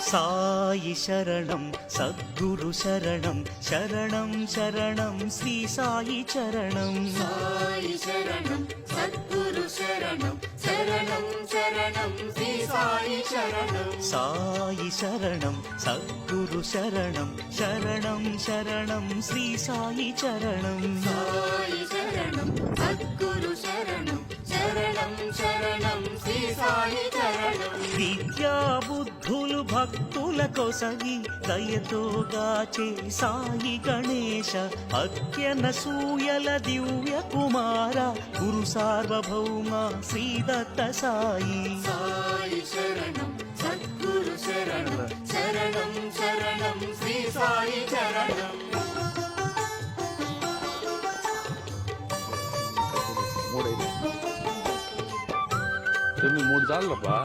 సాయి శరణం సద్గురు శరణం శరణం శరణం శ్రీ సాయి చరణం సాయి శరణం సద్గురు శరణం శరణం శరణం శ్రీ సాయి చరణం సాయి శరణం సద్గురు శరణం శరణం శరణం శ్రీ సాయి చరణం సాయి శరణం సద్గురు శరణం శరణం శరణం శ్రీ సాయి చరణం విద్యా బుద్ధులు భక్తుల కొసగి దయతో గాచే సాయి గణేశ అత్యనసూయల దివ్య కుమార గురు సార్వభౌమ శ్రీ దత్త సాయి సాయి శరణం సద్గురు శరణం శరణం శరణం శ్రీ సాయి చరణం మూడు చాలప్పా